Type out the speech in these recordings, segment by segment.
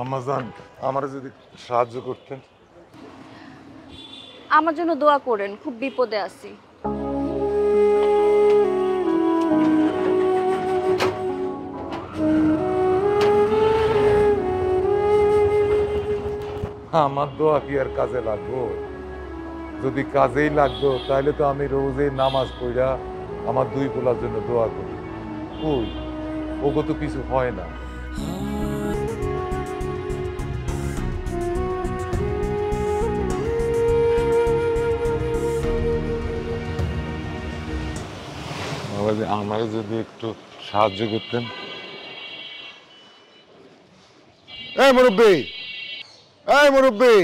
আম্মাজান আমার যদি সাহায্য করতেন। আমার জন্য দোয়া করেন, খুব বিপদে আছি। আমার দোয়া কি আর কাজে লাগবো? যদি কাজেই লাগতো তাহলে তো আমি রোজই নামাজ পড়া আমার দুই পোলার জন্য দোয়া করি। কই ওগো তো কিছু হয় না। বাবাজি আমাকে যদি একটু সাহায্য করতেন। এই মুরব্বি, এই মুরব্বি,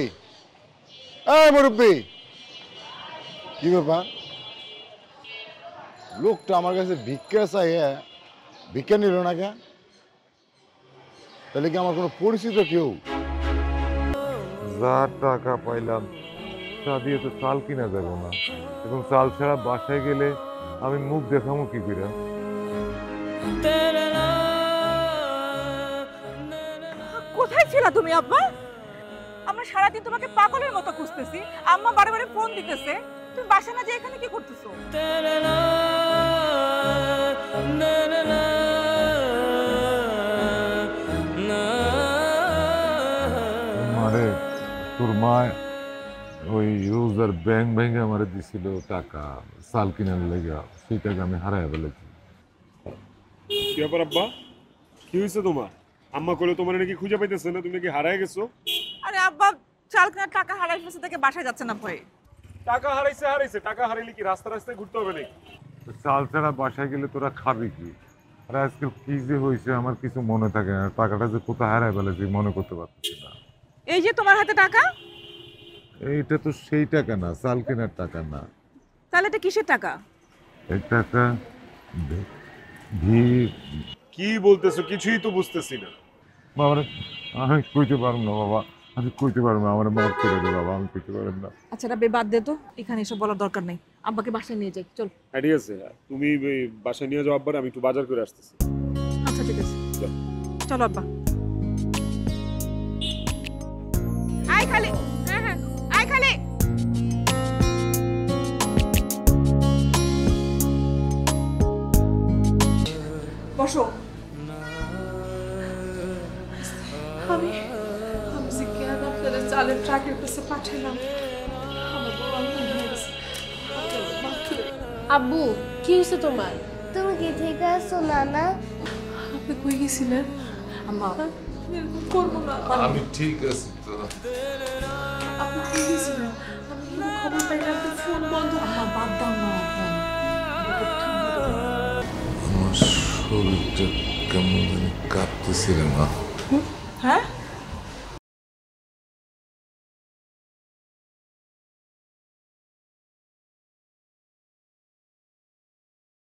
এই মুরব্বি, কি ব্যাপার? লোকটা আমার কাছে ভিক্ষা চাইয়ে ভিক্ষা নিল না কেন? তাহলে কি আমার কোনো পরিচিত কেউ? যা টাকা পাইলাম তা দিয়ে তো চাল কিনা যাবে না, এবং চাল ছাড়া বাসায় গেলে আমি মুখ দেখামো কি করে? কোথায় ছিলা তুমি আব্বা? আমরা সারাদিন তোমাকে পাগলের মতো খুঁজতেছি। আম্মা বারে বারে ফোন দিতেছে, তুমি বাসা না যে এখানে কি করতেছো? মারে তোর মা ওই রোজার ব্যাংক ভেঙে আমারে দিছিল টাকা চাল কিনার লেগা, সেই টাকা আমি হারাই ফেলেছি। কি ব্যাপার আব্বা, কি হয়েছে তোমার? আম্মা কইলো তোমার নাকি খুঁজে পাইতেছে না, তুমি নাকি হারায় গেছো। আরে আব্বা, চাল কেনার টাকা হারাই ফেলছে থেকে বাসায় যাচ্ছে না ভয়ে। টাকা হারাইছে, টাকা হারাইলে কি রাস্তা রাস্তায় ঘুরতে হবে নাকি? চাল ছাড়া বাসায় গেলে তোরা খাবি কি? আর আজকে কি যে হয়েছে আমার কিছু মনে থাকে না, টাকাটা যে কোথায় হারাই ফেলেছি মনে করতে পারছি না। এই যে তোমার হাতে টাকা, এইটা তো সেই টাকা না, চাল কেনার টাকা না। তাহলে এটা কিসের টাকা? এই টাকা ঘি। কি বলতেছো? কিছুই তো বুঝতেছি না। বাবা আমি কইতে পারবো না, বাবা আমি কইতে পারবো না, আমার মাফ করে দে বাবা, আমি কইতে পারবো না। আচ্ছা রাবে, বাদ দে তো, এখানে এসব বলার দরকার নেই। আব্বাকে বাসায় নিয়ে যাই, চল। হ্যাঁ ঠিক আছে, তুমি বাসায় নিয়ে যাও আব্বার, আমি একটু বাজার করে আসতেছি। আচ্ছা ঠিক আছে, চল। চলো আব্বা। আয় খালি, হ্যাঁ হ্যাঁ, আয় খালি। বসো। আমি যে কেন আপনাদের চালের ট্রাকের কাছে পাঠালাম, আমার বড় অন্যায় হয়ে গেছে। আপনারা মাফ করে দিন। আব্বু কি হয়েছে তোমার? তুমি কি ঠিক আছো নানা? আপনি কই গেছিলেন? আম্মা আমি এরকম করবো না। আমি ঠিক আছি তো। আপনি কই গেছিলেন? আমি কিন্তু খবর পাইলে আপনি ফোন বন্ধ। আম্মা বাদ দাও না এখন। আমার শরীরটা কেমন জানি কাঁপতেছে রে মা। হ্যাঁ